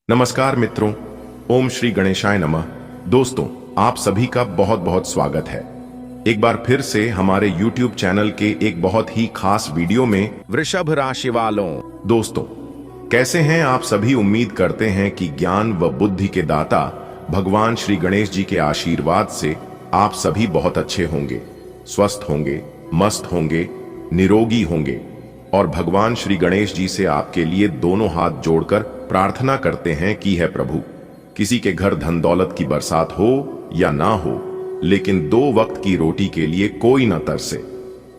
नमस्कार मित्रों, ओम श्री गणेशाय नमः। दोस्तों, आप सभी का बहुत बहुत स्वागत है एक बार फिर से हमारे YouTube चैनल के एक बहुत ही खास वीडियो में वृषभ राशि वालों। दोस्तों, कैसे हैं आप सभी? उम्मीद करते हैं कि ज्ञान व बुद्धि के दाता भगवान श्री गणेश जी के आशीर्वाद से आप सभी बहुत अच्छे होंगे, स्वस्थ होंगे, मस्त होंगे, निरोगी होंगे और भगवान श्री गणेश जी से आपके लिए दोनों हाथ जोड़कर प्रार्थना करते हैं कि है प्रभु, किसी के घर धन दौलत की बरसात हो या ना हो, लेकिन 2 वक्त की रोटी के लिए कोई ना तरसे।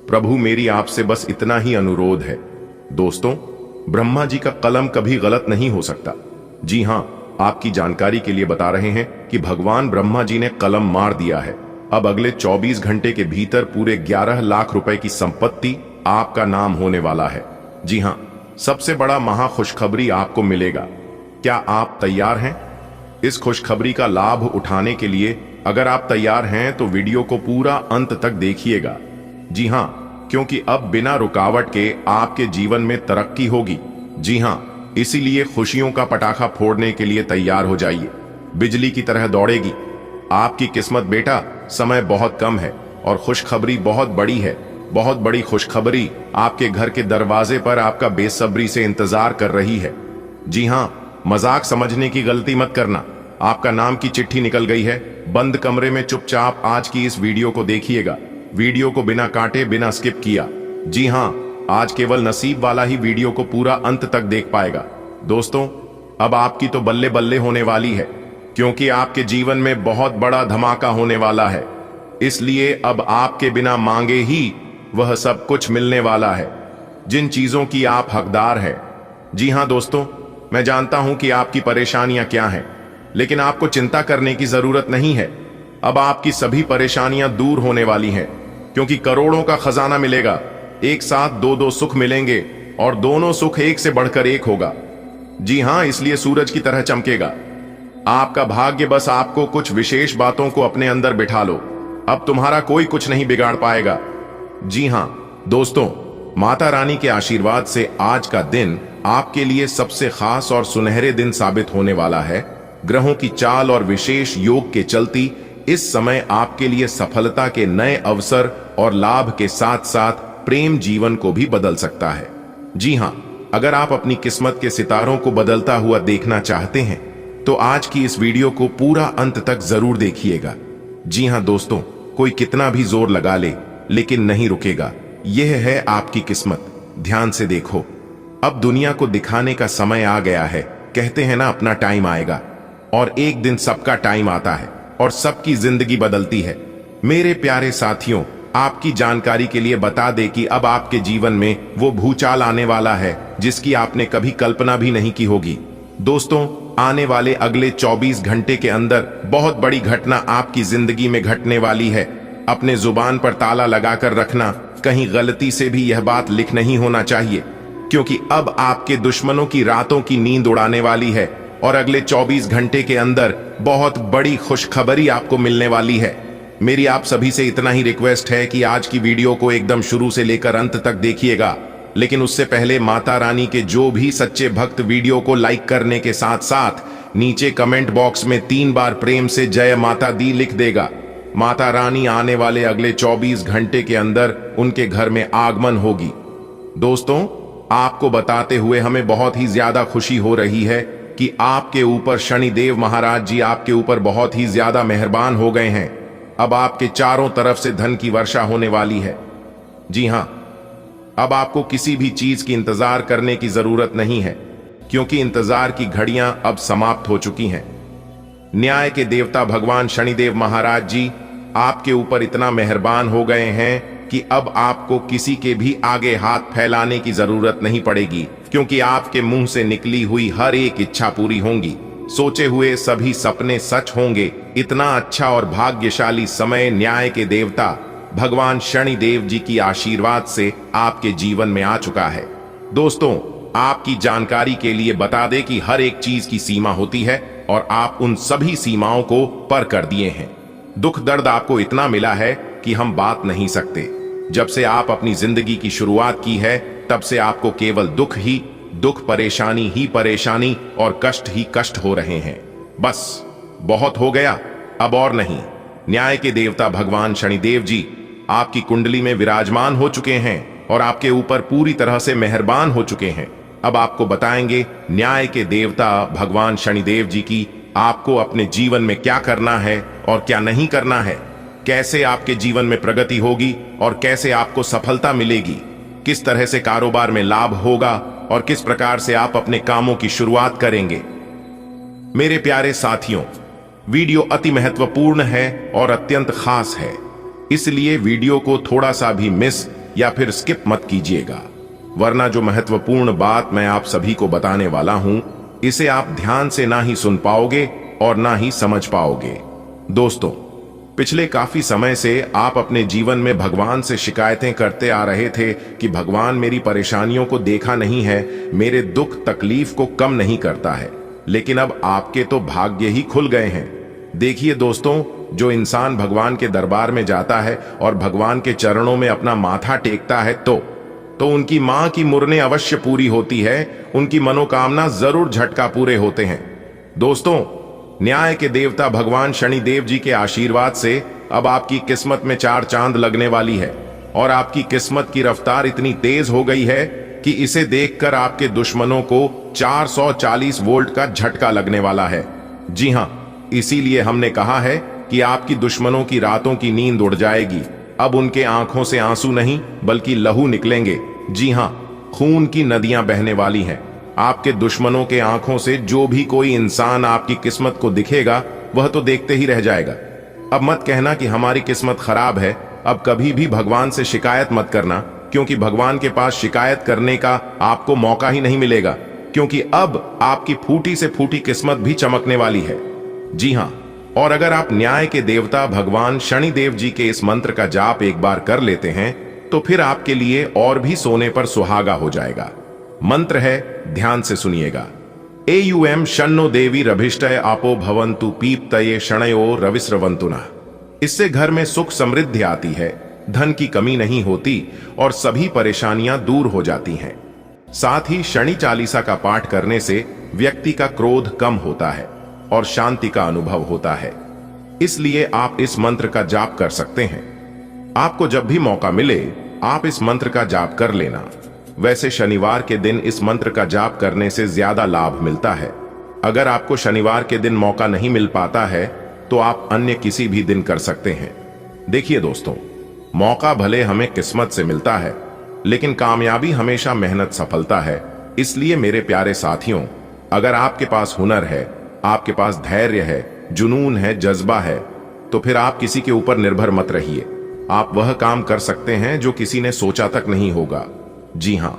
प्रभु, मेरी आपसे बस इतना ही अनुरोध है। दोस्तों, ब्रह्मा जी का कलम कभी गलत नहीं हो सकता। जी हां, आपकी जानकारी के लिए बता रहे हैं कि भगवान ब्रह्मा जी ने कलम मार दिया है। अब अगले 24 घंटे के भीतर पूरे 11 लाख रुपए की संपत्ति आपका नाम होने वाला है। जी हां, सबसे बड़ा महा खुशखबरी आपको मिलेगा। क्या आप तैयार हैं इस खुशखबरी का लाभ उठाने के लिए? अगर आप तैयार हैं तो वीडियो को पूरा अंत तक देखिएगा। जी हां, क्योंकि अब बिना रुकावट के आपके जीवन में तरक्की होगी। जी हां, इसीलिए खुशियों का पटाखा फोड़ने के लिए तैयार हो जाइए। बिजली की तरह दौड़ेगी आपकी किस्मत बेटा। समय बहुत कम है और खुशखबरी बहुत बड़ी है। बहुत बड़ी खुशखबरी आपके घर के दरवाजे पर आपका बेसब्री से इंतजार कर रही है। जी हां, मजाक समझने की गलती मत करना। आपका नाम की चिट्ठी निकल गई है। बंद कमरे में चुपचाप आज की इस वीडियो को देखिएगा। वीडियो को बिना काटे, बिना स्किप किया। जी हां, आज केवल नसीब वाला ही वीडियो को पूरा अंत तक देख पाएगा। दोस्तों, अब आपकी तो बल्ले बल्ले होने वाली है, क्योंकि आपके जीवन में बहुत बड़ा धमाका होने वाला है। इसलिए अब आपके बिना मांगे ही वह सब कुछ मिलने वाला है जिन चीजों की आप हकदार है। जी हां दोस्तों, मैं जानता हूं कि आपकी परेशानियां क्या हैं, लेकिन आपको चिंता करने की जरूरत नहीं है। अब आपकी सभी परेशानियां दूर होने वाली हैं, क्योंकि करोड़ों का खजाना मिलेगा। एक साथ 2-2 सुख मिलेंगे और दोनों सुख एक से बढ़कर एक होगा। जी हां, इसलिए सूरज की तरह चमकेगा आपका भाग्य। बस आपको कुछ विशेष बातों को अपने अंदर बिठा लो। अब तुम्हारा कोई कुछ नहीं बिगाड़ पाएगा। जी हां दोस्तों, माता रानी के आशीर्वाद से आज का दिन आपके लिए सबसे खास और सुनहरे दिन साबित होने वाला है। ग्रहों की चाल और विशेष योग के चलती इस समय आपके लिए सफलता के नए अवसर और लाभ के साथ साथ प्रेम जीवन को भी बदल सकता है। जी हां, अगर आप अपनी किस्मत के सितारों को बदलता हुआ देखना चाहते हैं तो आज की इस वीडियो को पूरा अंत तक जरूर देखिएगा। जी हां दोस्तों, कोई कितना भी जोर लगा ले लेकिन नहीं रुकेगा। यह है आपकी किस्मत। ध्यान से देखो, अब दुनिया को दिखाने का समय आ गया है। कहते हैं ना, अपना टाइम आएगा, और एक दिन सबका टाइम आता है और सबकी जिंदगी बदलती है। मेरे प्यारे साथियों, आपकी जानकारी के लिए बता दे कि अब आपके जीवन में वो भूचाल आने वाला है जिसकी आपने कभी कल्पना भी नहीं की होगी। दोस्तों, आने वाले अगले 24 घंटे के अंदर बहुत बड़ी घटना आपकी जिंदगी में घटने वाली है। अपने जुबान पर ताला लगाकर रखना, कहीं गलती से भी यह बात लिख नहीं होना चाहिए, क्योंकि अब आपके दुश्मनों की रातों की नींद उड़ाने वाली है और अगले 24 घंटे के अंदर बहुत बड़ी खुशखबरी आपको मिलने वाली है। मेरी आप सभी से इतना ही रिक्वेस्ट है कि आज की वीडियो को एकदम शुरू से लेकर अंत तक देखिएगा। लेकिन उससे पहले माता रानी के जो भी सच्चे भक्त वीडियो को लाइक करने के साथ साथ नीचे कमेंट बॉक्स में 3 बार प्रेम से जय माता दी लिख देगा। माता रानी आने वाले अगले 24 घंटे के अंदर उनके घर में आगमन होगी। दोस्तों, आपको बताते हुए हमें बहुत ही ज्यादा खुशी हो रही है कि आपके ऊपर शनिदेव महाराज जी आपके ऊपर बहुत ही ज्यादा मेहरबान हो गए हैं। अब आपके चारों तरफ से धन की वर्षा होने वाली है। जी हां, अब आपको किसी भी चीज की इंतजार करने की जरूरत नहीं है, क्योंकि इंतजार की घड़ियां अब समाप्त हो चुकी हैं। न्याय के देवता भगवान शनिदेव महाराज जी आपके ऊपर इतना मेहरबान हो गए हैं कि अब आपको किसी के भी आगे हाथ फैलाने की जरूरत नहीं पड़ेगी, क्योंकि आपके मुंह से निकली हुई हर एक इच्छा पूरी होंगी। सोचे हुए सभी सपने सच होंगे। इतना अच्छा और भाग्यशाली समय न्याय के देवता भगवान शनिदेव जी की आशीर्वाद से आपके जीवन में आ चुका है। दोस्तों, आपकी जानकारी के लिए बता दें कि हर एक चीज की सीमा होती है और आप उन सभी सीमाओं को पार कर दिए हैं। दुख दर्द आपको इतना मिला है कि हम बात नहीं सकते। जब से आप अपनी जिंदगी की शुरुआत की है, तब से आपको केवल दुख ही दुख परेशानी ही परेशानी और कष्ट ही कष्ट हो रहे हैं। बस बहुत हो गया, अब और नहीं। न्याय के देवता भगवान शनिदेव जी आपकी कुंडली में विराजमान हो चुके हैं और आपके ऊपर पूरी तरह से मेहरबान हो चुके हैं। अब आपको बताएंगे न्याय के देवता भगवान शनिदेव जी की आपको अपने जीवन में क्या करना है और क्या नहीं करना है, कैसे आपके जीवन में प्रगति होगी और कैसे आपको सफलता मिलेगी, किस तरह से कारोबार में लाभ होगा और किस प्रकार से आप अपने कामों की शुरुआत करेंगे। मेरे प्यारे साथियों, वीडियो अति महत्वपूर्ण है और अत्यंत खास है, इसलिए वीडियो को थोड़ा सा भी मिस या फिर स्किप मत कीजिएगा, वरना जो महत्वपूर्ण बात मैं आप सभी को बताने वाला हूं इसे आप ध्यान से ना ही सुन पाओगे और ना ही समझ पाओगे। दोस्तों, पिछले काफी समय से आप अपने जीवन में भगवान से शिकायतें करते आ रहे थे कि भगवान मेरी परेशानियों को देखा नहीं है, मेरे दुख तकलीफ को कम नहीं करता है। लेकिन अब आपके तो भाग्य ही खुल गए हैं। देखिए दोस्तों, जो इंसान भगवान के दरबार में जाता है और भगवान के चरणों में अपना माथा टेकता है तो उनकी मां की मुरने अवश्य पूरी होती है, उनकी मनोकामना जरूर झटका पूरे होते हैं। दोस्तों, न्याय के देवता भगवान शनिदेव जी के आशीर्वाद से अब आपकी किस्मत में चार चांद लगने वाली है और आपकी किस्मत की रफ्तार इतनी तेज हो गई है कि इसे देखकर आपके दुश्मनों को 440 वोल्ट का झटका लगने वाला है। जी हां, इसीलिए हमने कहा है कि आपकी दुश्मनों की रातों की नींद उड़ जाएगी। अब उनके आंखों से आंसू नहीं बल्कि लहू निकलेंगे। जी हां, खून की नदियां बहने वाली हैं। आपके दुश्मनों के आंखों से जो भी कोई इंसान आपकी किस्मत को दिखेगा वह तो देखते ही रह जाएगा। अब मत कहना कि हमारी किस्मत खराब है। अब कभी भी भगवान से शिकायत मत करना, क्योंकि भगवान के पास शिकायत करने का आपको मौका ही नहीं मिलेगा, क्योंकि अब आपकी फूटी से फूटी किस्मत भी चमकने वाली है। जी हां, और अगर आप न्याय के देवता भगवान शनिदेव जी के इस मंत्र का जाप एक बार कर लेते हैं तो फिर आपके लिए और भी सोने पर सुहागा हो जाएगा। मंत्र है, ध्यान से सुनिएगा। एयुएम शन्नो देवी रभिष्टय आपो भवन्तु पीप्तये शणयो रविस्रवन्तु नः। इससे घर में सुख समृद्धि आती है, धन की कमी नहीं होती और सभी परेशानियां दूर हो जाती हैं। साथ ही शनि चालीसा का पाठ करने से व्यक्ति का क्रोध कम होता है और शांति का अनुभव होता है। इसलिए आप इस मंत्र का जाप कर सकते हैं। आपको जब भी मौका मिले आप इस मंत्र का जाप कर लेना। वैसे शनिवार के दिन इस मंत्र का जाप करने से ज्यादा लाभ मिलता है। अगर आपको शनिवार के दिन मौका नहीं मिल पाता है तो आप अन्य किसी भी दिन कर सकते हैं। देखिए दोस्तों, मौका भले हमें किस्मत से मिलता है, लेकिन कामयाबी हमेशा मेहनत सफलता है। इसलिए मेरे प्यारे साथियों, अगर आपके पास हुनर है, आपके पास धैर्य है, जुनून है, जज्बा है, तो फिर आप किसी के ऊपर निर्भर मत रहिए। आप वह काम कर सकते हैं जो किसी ने सोचा तक नहीं होगा। जी हां,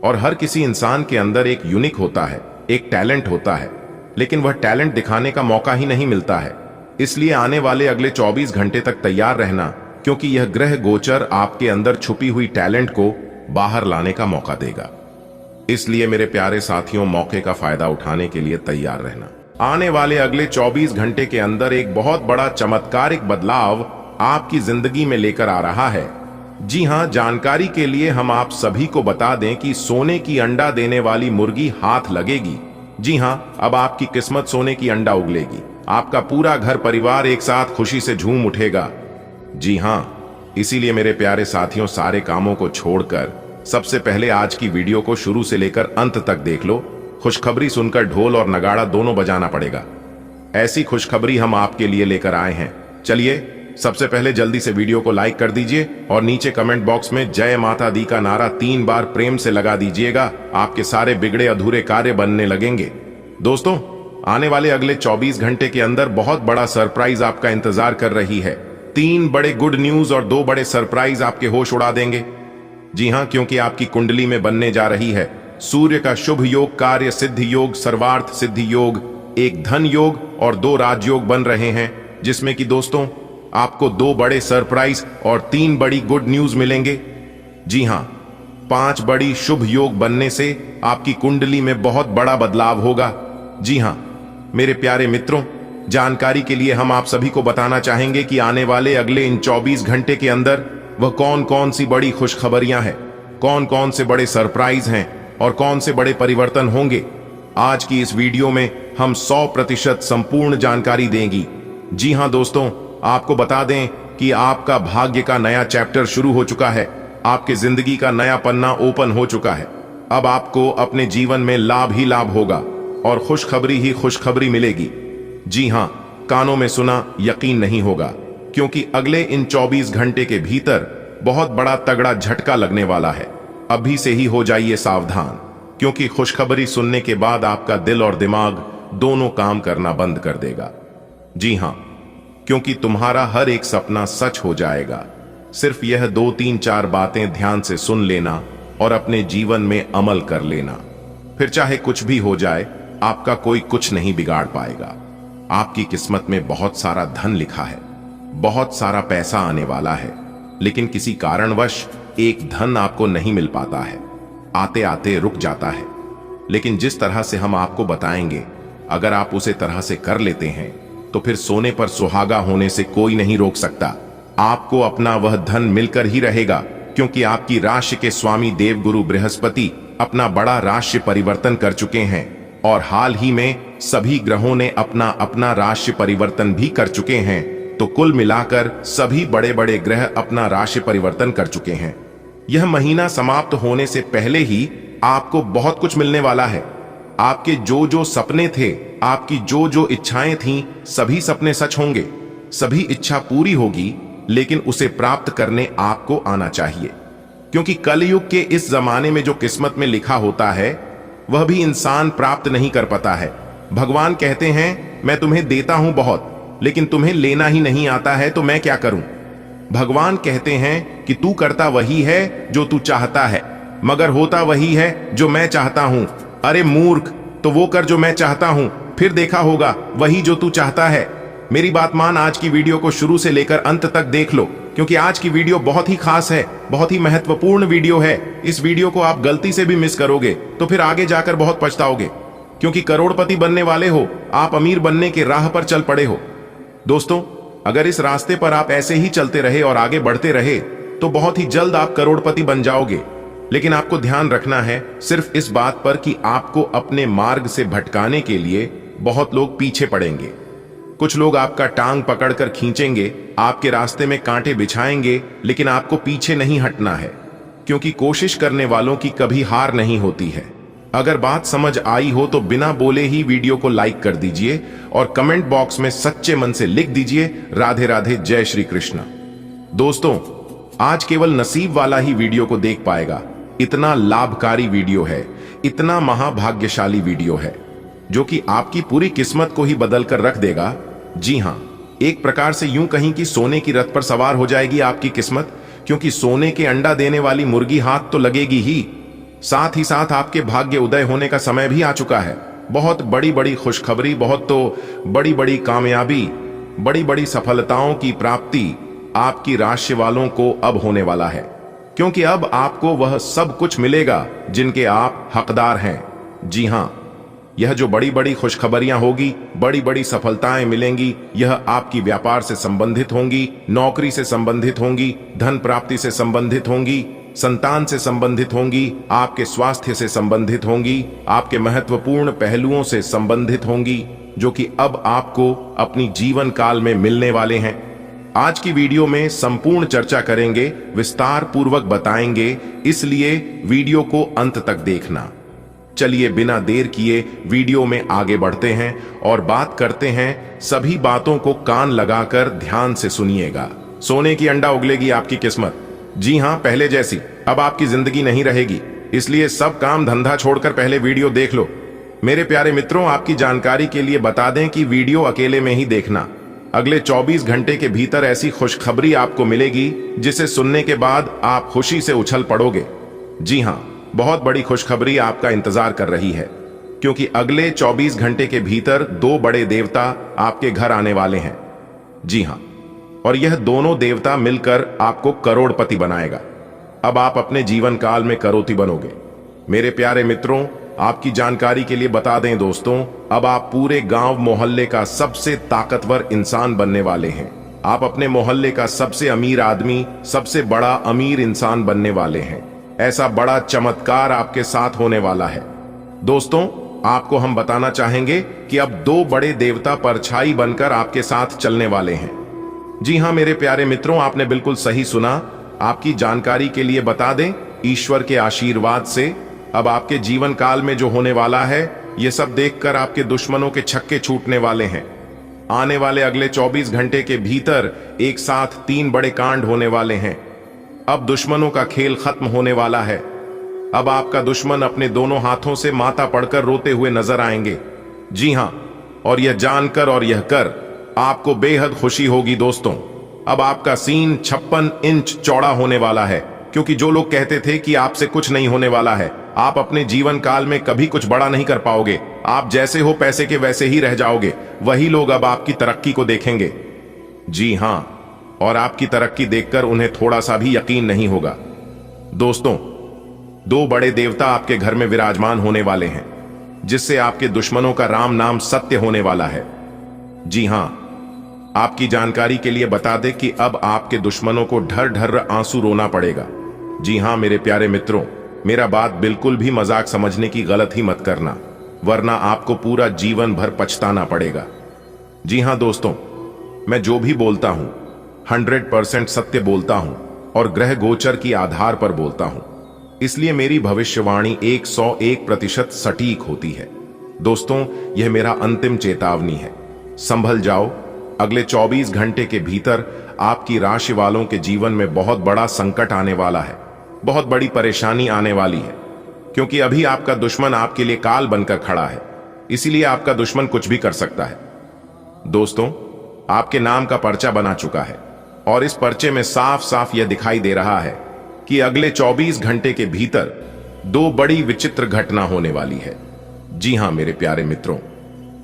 और हर किसी इंसान के अंदर एक यूनिक होता है, एक टैलेंट होता है, लेकिन वह टैलेंट दिखाने का मौका ही नहीं मिलता है। इसलिए आने वाले अगले 24 घंटे तक तैयार रहना, क्योंकि यह ग्रह गोचर आपके अंदर छुपी हुई टैलेंट को बाहर लाने का मौका देगा। इसलिए मेरे प्यारे साथियों, मौके का फायदा उठाने के लिए तैयार रहना। आने वाले अगले 24 घंटे के अंदर एक बहुत बड़ा चमत्कारिक बदलाव आपकी जिंदगी में लेकर आ रहा है। जी हां, जानकारी के लिए हम आप सभी को बता दें कि सोने की अंडा देने वाली मुर्गी हाथ लगेगी। जी हां, अब आपकी किस्मत सोने की अंडा उगलेगी। आपका पूरा घर परिवार एक साथ खुशी से झूम उठेगा। जी हां, इसीलिए मेरे प्यारे साथियों, सारे कामों को छोड़कर सबसे पहले आज की वीडियो को शुरू से लेकर अंत तक देख लो। खुशखबरी सुनकर ढोल और नगाड़ा दोनों बजाना पड़ेगा। ऐसी खुशखबरी हम आपके लिए लेकर आए हैं। चलिए, सबसे पहले जल्दी से वीडियो को लाइक कर दीजिए और नीचे कमेंट बॉक्स में जय माता दी का नारा 3 बार प्रेम से लगा दीजिएगा। आपके सारे बिगड़े अधूरे कार्य बनने लगेंगे। दोस्तों, आने वाले अगले 24 घंटे के अंदर बहुत बड़ा सरप्राइज आपका इंतजार कर रही है। 3 बड़े गुड न्यूज और 2 बड़े सरप्राइज आपके होश उड़ा देंगे। जी हां, क्योंकि आपकी कुंडली में बनने जा रही है सूर्य का शुभ योग, कार्य सिद्धि योग, सर्वार्थ सिद्धि योग, एक धन योग और 2 राजयोग बन रहे हैं, जिसमें कि दोस्तों आपको 2 बड़े सरप्राइज और 3 बड़ी गुड न्यूज मिलेंगे। जी हां, 5 बड़ी शुभ योग बनने से आपकी कुंडली में बहुत बड़ा बदलाव होगा। जी हां मेरे प्यारे मित्रों, जानकारी के लिए हम आप सभी को बताना चाहेंगे कि आने वाले अगले इन 24 घंटे के अंदर वह कौन कौन सी बड़ी खुशखबरियां हैं, कौन कौन से बड़े सरप्राइज हैं और कौन से बड़े परिवर्तन होंगे। आज की इस वीडियो में हम 100% संपूर्ण जानकारी देंगी। जी हां दोस्तों, आपको बता दें कि आपका भाग्य का नया चैप्टर शुरू हो चुका है। आपके जिंदगी का नया पन्ना ओपन हो चुका है। अब आपको अपने जीवन में लाभ ही लाभ होगा और खुशखबरी ही खुशखबरी मिलेगी। जी हां, कानों में सुना यकीन नहीं होगा, क्योंकि अगले इन 24 घंटे के भीतर बहुत बड़ा तगड़ा झटका लगने वाला है। अभी से ही हो जाइए सावधान, क्योंकि खुशखबरी सुनने के बाद आपका दिल और दिमाग दोनों काम करना बंद कर देगा। जी हां, क्योंकि तुम्हारा हर एक सपना सच हो जाएगा। सिर्फ यह 2-3-4 बातें ध्यान से सुन लेना और अपने जीवन में अमल कर लेना। फिर चाहे कुछ भी हो जाए, आपका कोई कुछ नहीं बिगाड़ पाएगा। आपकी किस्मत में बहुत सारा धन लिखा है, बहुत सारा पैसा आने वाला है, लेकिन किसी कारणवश एक धन आपको नहीं मिल पाता है, आते आते रुक जाता है। लेकिन जिस तरह से हम आपको बताएंगे, अगर आप उसे तरह से कर लेते हैं तो फिर सोने पर सुहागा होने से कोई नहीं रोक सकता। आपको अपना वह धन मिलकर ही रहेगा, क्योंकि आपकी राशि के स्वामी देवगुरु बृहस्पति अपना बड़ा राशि परिवर्तन कर चुके हैं और हाल ही में सभी ग्रहों ने अपना अपना राशि परिवर्तन भी कर चुके हैं। तो कुल मिलाकर सभी बड़े बड़े ग्रह अपना राशि परिवर्तन कर चुके हैं। यह महीना समाप्त होने से पहले ही आपको बहुत कुछ मिलने वाला है। आपके जो जो सपने थे, आपकी जो जो इच्छाएं थीं, सभी सपने सच होंगे, सभी इच्छा पूरी होगी, लेकिन उसे प्राप्त करने आपको आना चाहिए। क्योंकि कलयुग के इस जमाने में जो किस्मत में लिखा होता है, वह भी इंसान प्राप्त नहीं कर पाता है। भगवान कहते हैं, मैं तुम्हें देता हूं बहुत, लेकिन तुम्हें लेना ही नहीं आता है, तो मैं क्या करूं। भगवान कहते हैं कि तू करता वही है जो तू चाहता है, मगर होता वही है जो मैं चाहता हूं। अरे मूर्ख, तो वो कर जो मैं चाहता हूं, फिर देखा होगा वही जो तू चाहता है। मेरी बात मान, आज की वीडियो को शुरू से लेकर अंत तक देख लो, क्योंकि आज की वीडियो बहुत ही खास है, बहुत ही महत्वपूर्ण वीडियो है। इस वीडियो को आप गलती से भी मिस करोगे तो फिर आगे जाकर बहुत पछताओगे, क्योंकि करोड़पति बनने वाले हो, आप अमीर बनने के राह पर चल पड़े हो। दोस्तों, अगर इस रास्ते पर आप ऐसे ही चलते रहे और आगे बढ़ते रहे तो बहुत ही जल्द आप करोड़पति बन जाओगे। लेकिन आपको ध्यान रखना है सिर्फ इस बात पर कि आपको अपने मार्ग से भटकाने के लिए बहुत लोग पीछे पड़ेंगे। कुछ लोग आपका टांग पकड़कर खींचेंगे, आपके रास्ते में कांटे बिछाएंगे, लेकिन आपको पीछे नहीं हटना है, क्योंकि कोशिश करने वालों की कभी हार नहीं होती है। अगर बात समझ आई हो तो बिना बोले ही वीडियो को लाइक कर दीजिए और कमेंट बॉक्स में सच्चे मन से लिख दीजिए, राधे राधे, जय श्री कृष्ण। दोस्तों, आज केवल नसीब वाला ही वीडियो को देख पाएगा। इतना लाभकारी वीडियो है, इतना महाभाग्यशाली वीडियो है, जो कि आपकी पूरी किस्मत को ही बदल कर रख देगा। जी हां, एक प्रकार से यूं कहीं कि सोने की रथ पर सवार हो जाएगी आपकी किस्मत, क्योंकि सोने के अंडा देने वाली मुर्गी हाथ तो लगेगी ही, साथ ही साथ आपके भाग्य उदय होने का समय भी आ चुका है। बहुत बड़ी बड़ी खुशखबरी, बहुत तो बड़ी बड़ी कामयाबी, बड़ी बड़ी सफलताओं की प्राप्ति आपकी राशि वालों को अब होने वाला है, क्योंकि अब आपको वह सब कुछ मिलेगा जिनके आप हकदार हैं। जी हां, यह जो बड़ी बड़ी खुशखबरियां होगी, बड़ी बड़ी सफलताएं मिलेंगी, यह आपकी व्यापार से संबंधित होंगी, नौकरी से संबंधित होंगी, धन प्राप्ति से संबंधित होंगी, संतान से संबंधित होंगी, आपके स्वास्थ्य से संबंधित होंगी, आपके महत्वपूर्ण पहलुओं से संबंधित होंगी, जो कि अब आपको अपनी जीवन काल में मिलने वाले हैं। आज की वीडियो में संपूर्ण चर्चा करेंगे, विस्तार पूर्वक बताएंगे, इसलिए वीडियो को अंत तक देखना। चलिए बिना देर किए वीडियो में आगे बढ़ते हैं और बात करते हैं। सभी बातों को कान लगाकर ध्यान से सुनिएगा। सोने की अंडा उगलेगी आपकी किस्मत। जी हां, पहले जैसी अब आपकी जिंदगी नहीं रहेगी, इसलिए सब काम धंधा छोड़कर पहले वीडियो देख लो। मेरे प्यारे मित्रों, आपकी जानकारी के लिए बता दें कि वीडियो अकेले में ही देखना। अगले 24 घंटे के भीतर ऐसी खुशखबरी आपको मिलेगी जिसे सुनने के बाद आप खुशी से उछल पड़ोगे। जी हां, बहुत बड़ी खुशखबरी आपका इंतजार कर रही है, क्योंकि अगले 24 घंटे के भीतर 2 बड़े देवता आपके घर आने वाले हैं। जी हां, और यह दोनों देवता मिलकर आपको करोड़पति बनाएगा। अब आप अपने जीवन काल में करोड़पति बनोगे। मेरे प्यारे मित्रों, आपकी जानकारी के लिए बता दें दोस्तों, अब आप पूरे गांव मोहल्ले का सबसे ताकतवर इंसान बनने वाले हैं। आप अपने मोहल्ले का सबसे अमीर आदमी, सबसे बड़ा अमीर इंसान बनने वाले हैं। ऐसा बड़ा चमत्कार आपके साथ होने वाला है। दोस्तों, आपको हम बताना चाहेंगे कि अब दो बड़े देवता परछाई बनकर आपके साथ चलने वाले हैं। जी हां मेरे प्यारे मित्रों, आपने बिल्कुल सही सुना। आपकी जानकारी के लिए बता दें, ईश्वर के आशीर्वाद से अब आपके जीवन काल में जो होने वाला है, ये सब देखकर आपके दुश्मनों के छक्के छूटने वाले हैं। आने वाले अगले 24 घंटे के भीतर एक साथ 3 बड़े कांड होने वाले हैं। अब दुश्मनों का खेल खत्म होने वाला है। अब आपका दुश्मन अपने दोनों हाथों से माथा पड़कर रोते हुए नजर आएंगे। जी हां, और यह जानकर और यह कर आपको बेहद खुशी होगी दोस्तों। अब आपका सीन 56 इंच चौड़ा होने वाला है, क्योंकि जो लोग कहते थे कि आपसे कुछ नहीं होने वाला है, आप अपने जीवन काल में कभी कुछ बड़ा नहीं कर पाओगे, आप जैसे हो पैसे के वैसे ही रह जाओगे, वही लोग अब आपकी तरक्की को देखेंगे। जी हां, और आपकी तरक्की देखकर उन्हें थोड़ा सा भी यकीन नहीं होगा। दोस्तों, 2 बड़े देवता आपके घर में विराजमान होने वाले हैं, जिससे आपके दुश्मनों का राम नाम सत्य होने वाला है। जी हां, आपकी जानकारी के लिए बता दें कि अब आपके दुश्मनों को ढर ढर आंसू रोना पड़ेगा। जी हां मेरे प्यारे मित्रों, मेरा बात बिल्कुल भी मजाक समझने की गलत ही मत करना, वरना आपको पूरा जीवन भर पछताना पड़ेगा। जी हां दोस्तों, मैं जो भी बोलता हूं 100% सत्य बोलता हूं और ग्रह गोचर की आधार पर बोलता हूं, इसलिए मेरी भविष्यवाणी 101% सटीक होती है। दोस्तों, यह मेरा अंतिम चेतावनी है। संभल जाओ, अगले 24 घंटे के भीतर आपकी राशि वालों के जीवन में बहुत बड़ा संकट आने वाला है, बहुत बड़ी परेशानी आने वाली है, क्योंकि अभी आपका दुश्मन आपके लिए काल बनकर खड़ा है, इसीलिए आपका दुश्मन कुछ भी कर सकता है। दोस्तों, आपके नाम का पर्चा बना चुका है और इस पर्चे में साफ साफ यह दिखाई दे रहा है कि अगले 24 घंटे के भीतर 2 बड़ी विचित्र घटना होने वाली है। जी हां मेरे प्यारे मित्रों,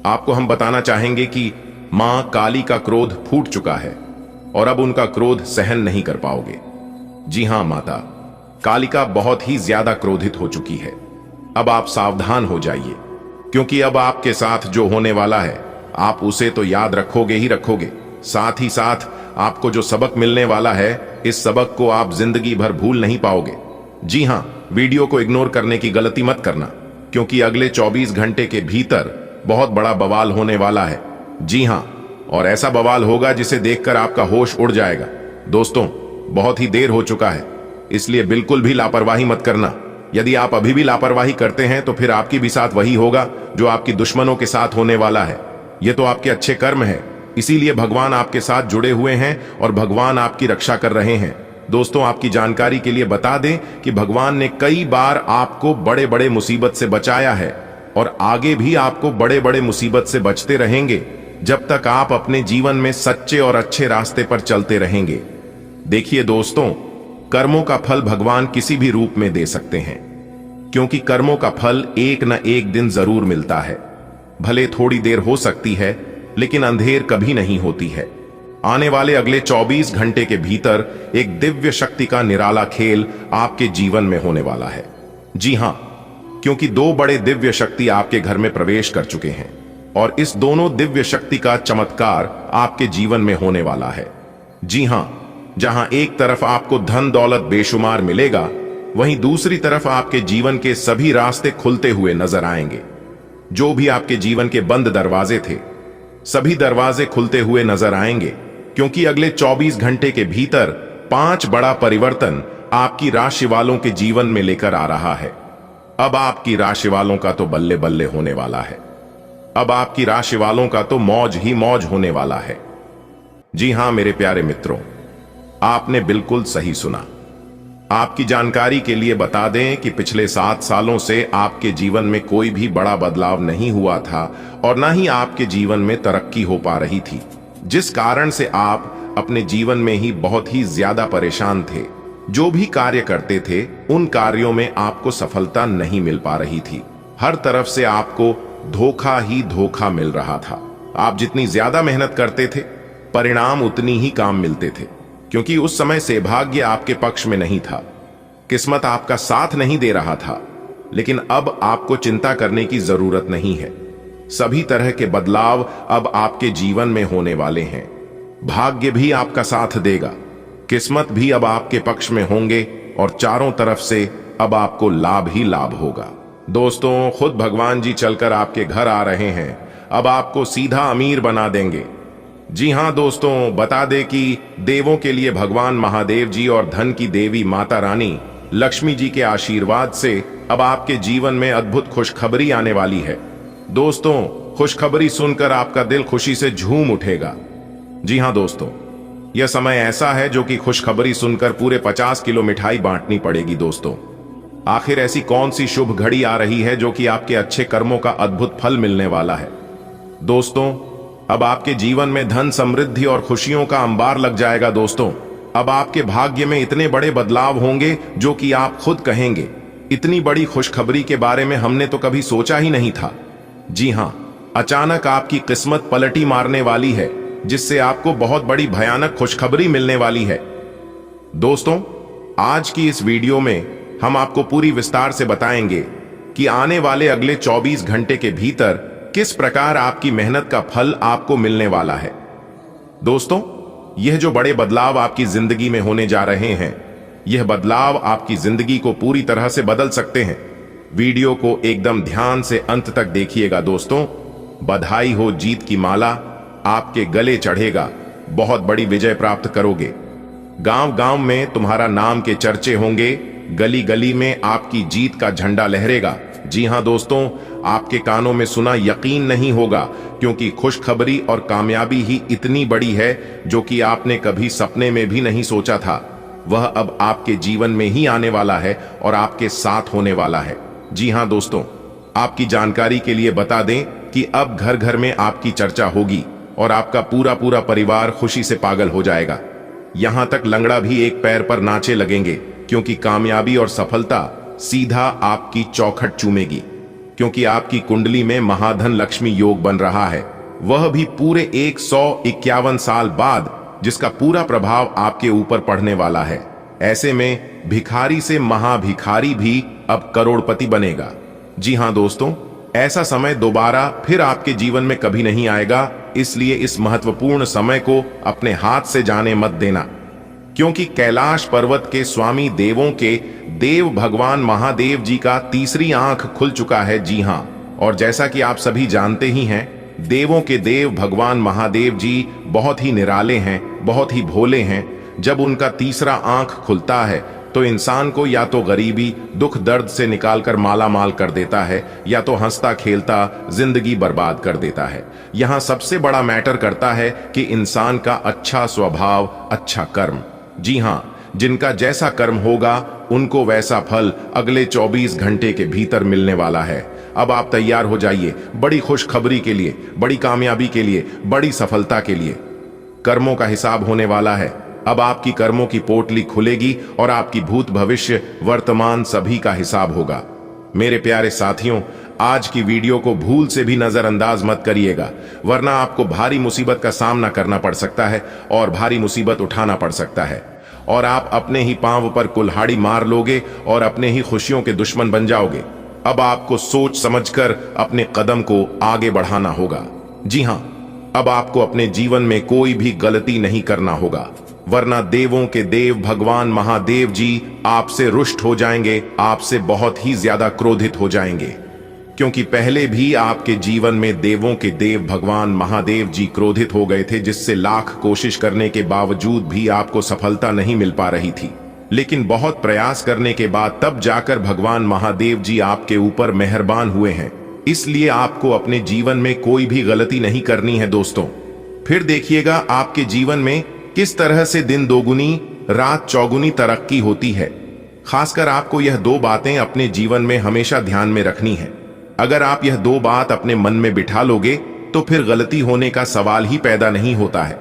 आपको हम बताना चाहेंगे कि मां काली का क्रोध फूट चुका है और अब उनका क्रोध सहन नहीं कर पाओगे। जी हां, माता कालिका बहुत ही ज्यादा क्रोधित हो चुकी है। अब आप सावधान हो जाइए, क्योंकि अब आपके साथ जो होने वाला है, आप उसे तो याद रखोगे ही रखोगे, साथ ही साथ आपको जो सबक मिलने वाला है, इस सबक को आप जिंदगी भर भूल नहीं पाओगे। जी हां, वीडियो को इग्नोर करने की गलती मत करना, क्योंकि अगले 24 घंटे के भीतर बहुत बड़ा बवाल होने वाला है। जी हां, और ऐसा बवाल होगा जिसे देखकर आपका होश उड़ जाएगा। दोस्तों, बहुत ही देर हो चुका है, इसलिए बिल्कुल भी लापरवाही मत करना। यदि आप अभी भी लापरवाही करते हैं तो फिर आपकी भी साथ वही होगा जो आपकी दुश्मनों के साथ होने वाला है। यह तो आपके अच्छे कर्म है, इसीलिए भगवान आपके साथ जुड़े हुए हैं और भगवान आपकी रक्षा कर रहे हैं। दोस्तों, आपकी जानकारी के लिए बता दें कि भगवान ने कई बार आपको बड़े बड़े मुसीबत से बचाया है और आगे भी आपको बड़े बड़े मुसीबत से बचते रहेंगे, जब तक आप अपने जीवन में सच्चे और अच्छे रास्ते पर चलते रहेंगे। देखिए दोस्तों, कर्मों का फल भगवान किसी भी रूप में दे सकते हैं, क्योंकि कर्मों का फल एक न एक दिन जरूर मिलता है। भले थोड़ी देर हो सकती है, लेकिन अंधेर कभी नहीं होती है। आने वाले अगले 24 घंटे के भीतर एक दिव्य शक्ति का निराला खेल आपके जीवन में होने वाला है। जी हां, क्योंकि 2 बड़े दिव्य शक्ति आपके घर में प्रवेश कर चुके हैं और इस दोनों दिव्य शक्ति का चमत्कार आपके जीवन में होने वाला है। जी हां, जहां एक तरफ आपको धन दौलत बेशुमार मिलेगा, वहीं दूसरी तरफ आपके जीवन के सभी रास्ते खुलते हुए नजर आएंगे। जो भी आपके जीवन के बंद दरवाजे थे, सभी दरवाजे खुलते हुए नजर आएंगे, क्योंकि अगले 24 घंटे के भीतर 5 बड़ा परिवर्तन आपकी राशि वालों के जीवन में लेकर आ रहा है। अब आपकी राशि वालों का तो बल्ले बल्ले होने वाला है। अब आपकी राशि वालों का तो मौज ही मौज होने वाला है। जी हां मेरे प्यारे मित्रों, आपने बिल्कुल सही सुना। आपकी जानकारी के लिए बता दें कि पिछले 7 सालों से आपके जीवन में कोई भी बड़ा बदलाव नहीं हुआ था और ना ही आपके जीवन में तरक्की हो पा रही थी, जिस कारण से आप अपने जीवन में ही बहुत ही ज्यादा परेशान थे। जो भी कार्य करते थे, उन कार्यों में आपको सफलता नहीं मिल पा रही थी। हर तरफ से आपको धोखा ही धोखा मिल रहा था। आप जितनी ज्यादा मेहनत करते थे, परिणाम उतनी ही काम मिलते थे, क्योंकि उस समय से भाग्य आपके पक्ष में नहीं था, किस्मत आपका साथ नहीं दे रहा था। लेकिन अब आपको चिंता करने की जरूरत नहीं है। सभी तरह के बदलाव अब आपके जीवन में होने वाले हैं। भाग्य भी आपका साथ देगा, किस्मत भी अब आपके पक्ष में होंगे और चारों तरफ से अब आपको लाभ ही लाभ होगा। दोस्तों, खुद भगवान जी चलकर आपके घर आ रहे हैं, अब आपको सीधा अमीर बना देंगे। जी हां दोस्तों, बता दें कि देवों के लिए भगवान महादेव जी और धन की देवी माता रानी लक्ष्मी जी के आशीर्वाद से अब आपके जीवन में अद्भुत खुशखबरी आने वाली है। दोस्तों, खुशखबरी सुनकर आपका दिल खुशी से झूम उठेगा। जी हां दोस्तों, यह समय ऐसा है जो कि खुशखबरी सुनकर पूरे 50 किलो मिठाई बांटनी पड़ेगी। दोस्तों, आखिर ऐसी कौन सी शुभ घड़ी आ रही है जो कि आपके अच्छे कर्मों का अद्भुत फल मिलने वाला है। दोस्तों, अब आपके जीवन में धन, समृद्धि और खुशियों का अंबार लग जाएगा। दोस्तों, अब आपके भाग्य में इतने बड़े बदलाव होंगे जो कि आप खुद कहेंगे, इतनी बड़ी खुशखबरी के बारे में हमने तो कभी सोचा ही नहीं था। जी हां, अचानक आपकी किस्मत पलटी मारने वाली है, जिससे आपको बहुत बड़ी भयानक खुशखबरी मिलने वाली है। दोस्तों, आज की इस वीडियो में हम आपको पूरी विस्तार से बताएंगे कि आने वाले अगले 24 घंटे के भीतर किस प्रकार आपकी मेहनत का फल आपको मिलने वाला है। दोस्तों, यह जो बड़े बदलाव आपकी जिंदगी में होने जा रहे हैं, यह बदलाव आपकी जिंदगी को पूरी तरह से बदल सकते हैं। वीडियो को एकदम ध्यान से अंत तक देखिएगा। दोस्तों, बधाई हो, जीत की माला आपके गले चढ़ेगा, बहुत बड़ी विजय प्राप्त करोगे। गांव गांव में तुम्हारा नाम के चर्चे होंगे, गली गली में आपकी जीत का झंडा लहरेगा। जी हां दोस्तों, आपके कानों में सुना यकीन नहीं होगा, क्योंकि खुशखबरी और कामयाबी ही इतनी बड़ी है जो कि आपने कभी सपने में भी नहीं सोचा था। वह अब आपके जीवन में ही आने वाला है और आपके साथ होने वाला है। जी हां दोस्तों, आपकी जानकारी के लिए बता दें कि अब घर घर में आपकी चर्चा होगी और आपका पूरा पूरा परिवार खुशी से पागल हो जाएगा। यहां तक लंगड़ा भी एक पैर पर नाचे लगेंगे, क्योंकि कामयाबी और सफलता सीधा आपकी चौखट चूमेगी। क्योंकि आपकी कुंडली में महाधन लक्ष्मी योग बन रहा है, वह भी पूरे 151 साल बाद, जिसका पूरा प्रभाव आपके ऊपर पड़ने वाला है। ऐसे में भिखारी से महाभिखारी भी अब करोड़पति बनेगा। जी हां दोस्तों, ऐसा समय दोबारा फिर आपके जीवन में कभी नहीं आएगा, इसलिए इस महत्वपूर्ण समय को अपने हाथ से जाने मत देना। क्योंकि कैलाश पर्वत के स्वामी देवों के देव भगवान महादेव जी का तीसरी आंख खुल चुका है। जी हां, और जैसा कि आप सभी जानते ही हैं, देवों के देव भगवान महादेव जी बहुत ही निराले हैं, बहुत ही भोले हैं। जब उनका तीसरा आंख खुलता है तो इंसान को या तो गरीबी, दुख, दर्द से निकालकर माला माल कर देता है, या तो हंसता खेलता जिंदगी बर्बाद कर देता है। यहां सबसे बड़ा मैटर करता है कि इंसान का अच्छा स्वभाव, अच्छा कर्म। जी हां, जिनका जैसा कर्म होगा उनको वैसा फल अगले 24 घंटे के भीतर मिलने वाला है। अब आप तैयार हो जाइए बड़ी खुशखबरी के लिए, बड़ी कामयाबी के लिए, बड़ी सफलता के लिए। कर्मों का हिसाब होने वाला है। अब आपकी कर्मों की पोटली खुलेगी और आपकी भूत, भविष्य, वर्तमान सभी का हिसाब होगा। मेरे प्यारे साथियों, आज की वीडियो को भूल से भी नजरअंदाज मत करिएगा, वरना आपको भारी मुसीबत का सामना करना पड़ सकता है और भारी मुसीबत उठाना पड़ सकता है, और आप अपने ही पांव पर कुल्हाड़ी मार लोगे और अपने ही खुशियों के दुश्मन बन जाओगे। अब आपको सोच समझकर अपने कदम को आगे बढ़ाना होगा। जी हां, अब आपको अपने जीवन में कोई भी गलती नहीं करना होगा, वरना देवों के देव भगवान महादेव जी आपसे रुष्ट हो जाएंगे, आपसे बहुत ही ज्यादा क्रोधित हो जाएंगे। क्योंकि पहले भी आपके जीवन में देवों के देव भगवान महादेव जी क्रोधित हो गए थे, जिससे लाख कोशिश करने के बावजूद भी आपको सफलता नहीं मिल पा रही थी। लेकिन बहुत प्रयास करने के बाद तब जाकर भगवान महादेव जी आपके ऊपर मेहरबान हुए हैं। इसलिए आपको अपने जीवन में कोई भी गलती नहीं करनी है। दोस्तों, फिर देखिएगा आपके जीवन में किस तरह से दिन दोगुनी रात चौगुनी तरक्की होती है। खासकर आपको यह दो बातें अपने जीवन में हमेशा ध्यान में रखनी है। अगर आप यह दो बात अपने मन में बिठा लोगे तो फिर गलती होने का सवाल ही पैदा नहीं होता है।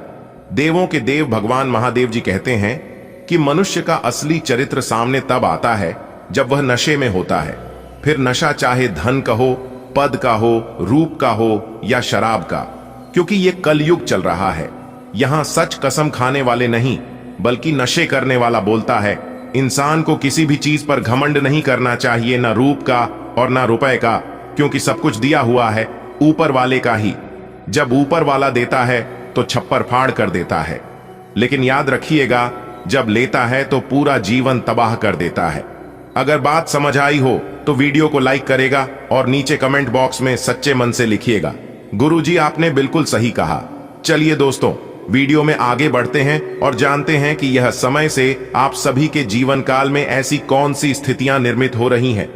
देवों के देव भगवान महादेव जी कहते हैं कि मनुष्य का असली चरित्र सामने तब आता है जब वह नशे में होता है। फिर नशा चाहे धन का हो, पद का हो, रूप का हो या शराब का, क्योंकि ये कलयुग चल रहा है। यहां सच कसम खाने वाले नहीं बल्कि नशे करने वाला बोलता है। इंसान को किसी भी चीज पर घमंड नहीं करना चाहिए, ना रूप का और ना रुपए का, क्योंकि सब कुछ दिया हुआ है ऊपर वाले का ही। जब ऊपर वाला देता है तो छप्पर फाड़ कर देता है, लेकिन याद रखिएगा जब लेता है तो पूरा जीवन तबाह कर देता है। अगर बात समझ आई हो तो वीडियो को लाइक करेगा और नीचे कमेंट बॉक्स में सच्चे मन से लिखिएगा, गुरुजी आपने बिल्कुल सही कहा। चलिए दोस्तों, वीडियो में आगे बढ़ते हैं और जानते हैं कि यह समय से आप सभी के जीवन काल में ऐसी कौन सी स्थितियां निर्मित हो रही हैं,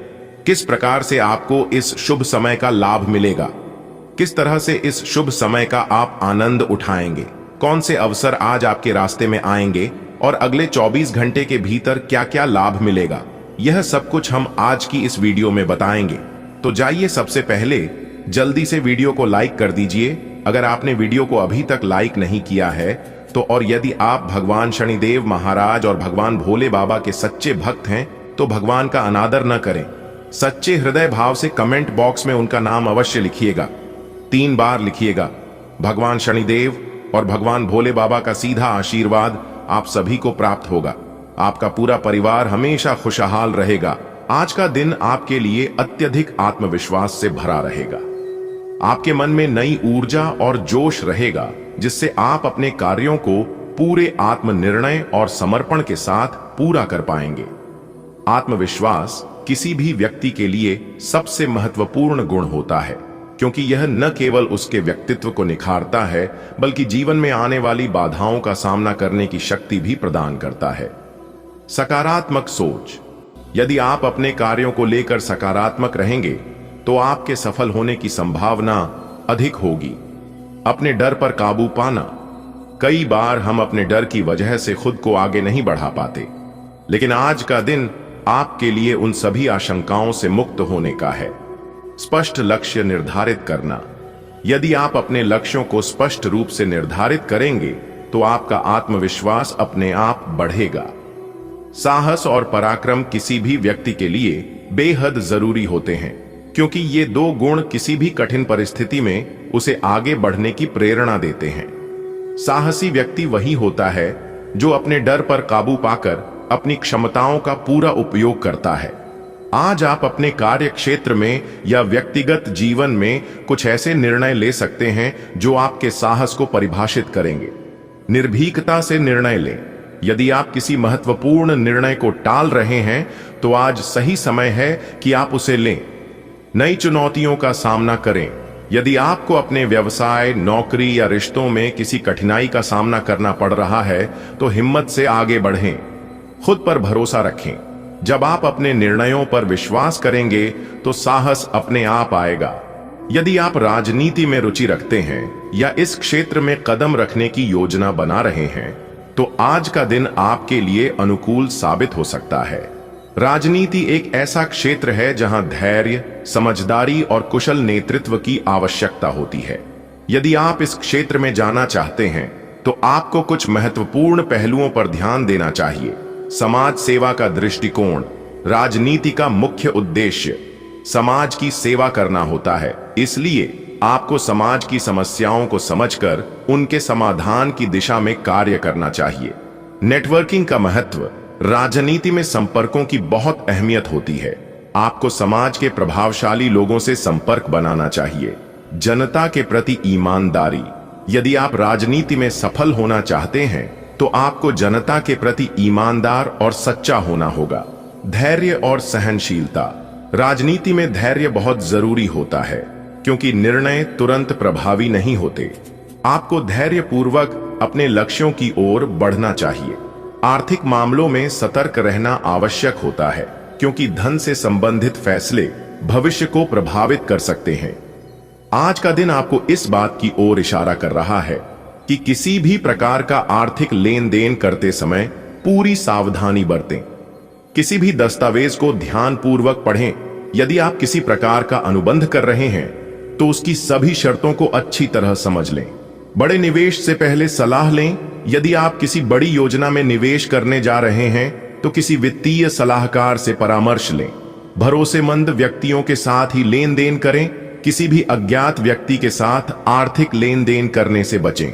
किस प्रकार से आपको इस शुभ समय का लाभ मिलेगा, किस तरह से इस शुभ समय का आप आनंद उठाएंगे, कौन से अवसर आज आपके रास्ते में आएंगे और अगले 24 घंटे के भीतर क्या क्या लाभ मिलेगा, यह सब कुछ हम आज की इस वीडियो में बताएंगे। तो जाइए, सबसे पहले जल्दी से वीडियो को लाइक कर दीजिए अगर आपने वीडियो को अभी तक लाइक नहीं किया है तो। और यदि आप भगवान शनिदेव महाराज और भगवान भोले बाबा के सच्चे भक्त हैं तो भगवान का अनादर न करें, सच्चे हृदय भाव से कमेंट बॉक्स में उनका नाम अवश्य लिखिएगा, 3 बार लिखिएगा। भगवान शनिदेव और भगवान भोले बाबा का सीधा आशीर्वाद आप सभी को प्राप्त होगा। आपका पूरा परिवार हमेशा खुशहाल रहेगा। आज का दिन आपके लिए अत्यधिक आत्मविश्वास से भरा रहेगा। आपके मन में नई ऊर्जा और जोश रहेगा जिससे आप अपने कार्यों को पूरे आत्मनिर्णय और समर्पण के साथ पूरा कर पाएंगे। आत्मविश्वास किसी भी व्यक्ति के लिए सबसे महत्वपूर्ण गुण होता है, क्योंकि यह न केवल उसके व्यक्तित्व को निखारता है बल्कि जीवन में आने वाली बाधाओं का सामना करने की शक्ति भी प्रदान करता है। सकारात्मक सोच। यदि आप अपने कार्यों को लेकर सकारात्मक रहेंगे तो आपके सफल होने की संभावना अधिक होगी। अपने डर पर काबू पाना। कई बार हम अपने डर की वजह से खुद को आगे नहीं बढ़ा पाते, लेकिन आज का दिन आपके लिए उन सभी आशंकाओं से मुक्त होने का है। स्पष्ट लक्ष्य निर्धारित करना। यदि आप अपने लक्ष्यों को स्पष्ट रूप से निर्धारित करेंगे तो आपका आत्मविश्वास अपने आप बढ़ेगा। साहस और पराक्रम किसी भी व्यक्ति के लिए बेहद जरूरी होते हैं, क्योंकि ये 2 गुण किसी भी कठिन परिस्थिति में उसे आगे बढ़ने की प्रेरणा देते हैं। साहसी व्यक्ति वही होता है जो अपने डर पर काबू पाकर अपनी क्षमताओं का पूरा उपयोग करता है। आज आप अपने कार्य क्षेत्र में या व्यक्तिगत जीवन में कुछ ऐसे निर्णय ले सकते हैं जो आपके साहस को परिभाषित करेंगे। निर्भीकता से निर्णय लें। यदि आप किसी महत्वपूर्ण निर्णय को टाल रहे हैं तो आज सही समय है कि आप उसे लें। नई चुनौतियों का सामना करें। यदि आपको अपने व्यवसाय, नौकरी या रिश्तों में किसी कठिनाई का सामना करना पड़ रहा है तो हिम्मत से आगे बढ़ें। खुद पर भरोसा रखें। जब आप अपने निर्णयों पर विश्वास करेंगे तो साहस अपने आप आएगा। यदि आप राजनीति में रुचि रखते हैं या इस क्षेत्र में कदम रखने की योजना बना रहे हैं तो आज का दिन आपके लिए अनुकूल साबित हो सकता है। राजनीति एक ऐसा क्षेत्र है जहां धैर्य, समझदारी और कुशल नेतृत्व की आवश्यकता होती है। यदि आप इस क्षेत्र में जाना चाहते हैं तो आपको कुछ महत्वपूर्ण पहलुओं पर ध्यान देना चाहिए। समाज सेवा का दृष्टिकोण। राजनीति का मुख्य उद्देश्य समाज की सेवा करना होता है, इसलिए आपको समाज की समस्याओं को समझकर उनके समाधान की दिशा में कार्य करना चाहिए। नेटवर्किंग का महत्व। राजनीति में संपर्कों की बहुत अहमियत होती है। आपको समाज के प्रभावशाली लोगों से संपर्क बनाना चाहिए। जनता के प्रति ईमानदारी। यदि आप राजनीति में सफल होना चाहते हैं तो आपको जनता के प्रति ईमानदार और सच्चा होना होगा। धैर्य और सहनशीलता। राजनीति में धैर्य बहुत जरूरी होता है, क्योंकि निर्णय तुरंत प्रभावी नहीं होते। आपको धैर्यपूर्वक अपने लक्ष्यों की ओर बढ़ना चाहिए। आर्थिक मामलों में सतर्क रहना आवश्यक होता है, क्योंकि धन से संबंधित फैसले भविष्य को प्रभावित कर सकते हैं। आज का दिन आपको इस बात की ओर इशारा कर रहा है कि किसी भी प्रकार का आर्थिक लेन देन करते समय पूरी सावधानी बरतें। किसी भी दस्तावेज को ध्यानपूर्वक पढ़ें। यदि आप किसी प्रकार का अनुबंध कर रहे हैं तो उसकी सभी शर्तों को अच्छी तरह समझ लें। बड़े निवेश से पहले सलाह लें। यदि आप किसी बड़ी योजना में निवेश करने जा रहे हैं तो किसी वित्तीय सलाहकार से परामर्श लें। भरोसेमंद व्यक्तियों के साथ ही लेन देन करें। किसी भी अज्ञात व्यक्ति के साथ आर्थिक लेन देन करने से बचें।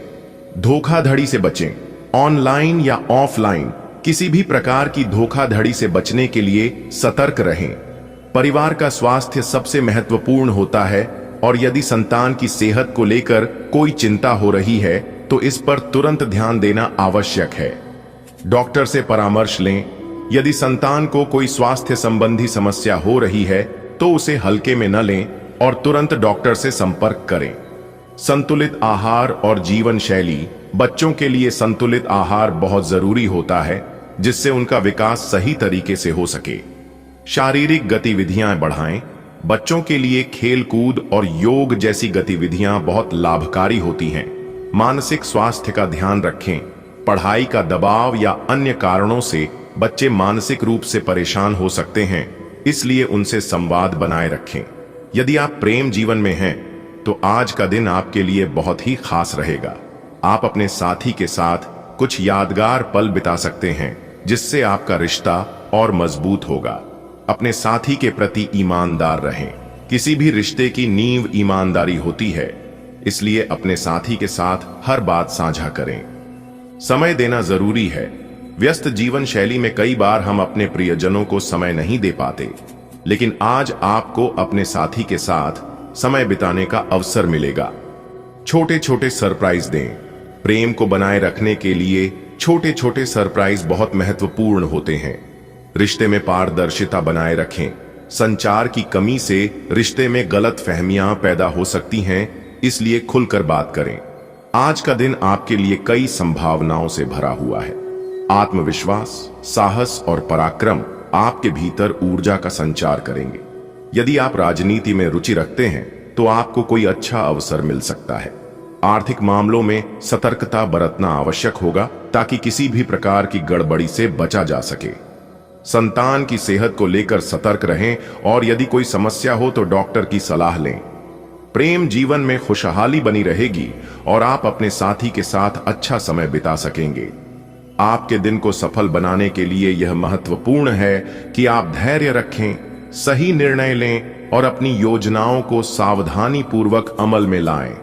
धोखाधड़ी से बचें। ऑनलाइन या ऑफलाइन किसी भी प्रकार की धोखाधड़ी से बचने के लिए सतर्क रहें। परिवार का स्वास्थ्य सबसे महत्वपूर्ण होता है और यदि संतान की सेहत को लेकर कोई चिंता हो रही है तो इस पर तुरंत ध्यान देना आवश्यक है। डॉक्टर से परामर्श लें। यदि संतान को कोई स्वास्थ्य संबंधी समस्या हो रही है तो उसे हल्के में न लें और तुरंत डॉक्टर से संपर्क करें। संतुलित आहार और जीवन शैली। बच्चों के लिए संतुलित आहार बहुत जरूरी होता है जिससे उनका विकास सही तरीके से हो सके। शारीरिक गतिविधियां बढ़ाएं। बच्चों के लिए खेल कूद और योग जैसी गतिविधियां बहुत लाभकारी होती हैं। मानसिक स्वास्थ्य का ध्यान रखें। पढ़ाई का दबाव या अन्य कारणों से बच्चे मानसिक रूप से परेशान हो सकते हैं, इसलिए उनसे संवाद बनाए रखें। यदि आप प्रेम जीवन में हैं तो आज का दिन आपके लिए बहुत ही खास रहेगा। आप अपने साथी के साथ कुछ यादगार पल बिता सकते हैं जिससे आपका रिश्ता और मजबूत होगा। अपने साथी के प्रति ईमानदार रहें। किसी भी रिश्ते की नींव ईमानदारी होती है, इसलिए अपने साथी के साथ हर बात साझा करें। समय देना जरूरी है। व्यस्त जीवन शैली में कई बार हम अपने प्रियजनों को समय नहीं दे पाते, लेकिन आज आपको अपने साथी के साथ समय बिताने का अवसर मिलेगा। छोटे छोटे सरप्राइज दें। प्रेम को बनाए रखने के लिए छोटे छोटे सरप्राइज बहुत महत्वपूर्ण होते हैं। रिश्ते में पारदर्शिता बनाए रखें। संचार की कमी से रिश्ते में गलतफहमियां पैदा हो सकती हैं, इसलिए खुलकर बात करें। आज का दिन आपके लिए कई संभावनाओं से भरा हुआ है। आत्मविश्वास, साहस और पराक्रम आपके भीतर ऊर्जा का संचार करेंगे। यदि आप राजनीति में रुचि रखते हैं तो आपको कोई अच्छा अवसर मिल सकता है। आर्थिक मामलों में सतर्कता बरतना आवश्यक होगा ताकि किसी भी प्रकार की गड़बड़ी से बचा जा सके। संतान की सेहत को लेकर सतर्क रहें और यदि कोई समस्या हो तो डॉक्टर की सलाह लें। प्रेम जीवन में खुशहाली बनी रहेगी और आप अपने साथी के साथ अच्छा समय बिता सकेंगे। आपके दिन को सफल बनाने के लिए यह महत्वपूर्ण है कि आप धैर्य रखें, सही निर्णय लें और अपनी योजनाओं को सावधानी पूर्वक अमल में लाएं।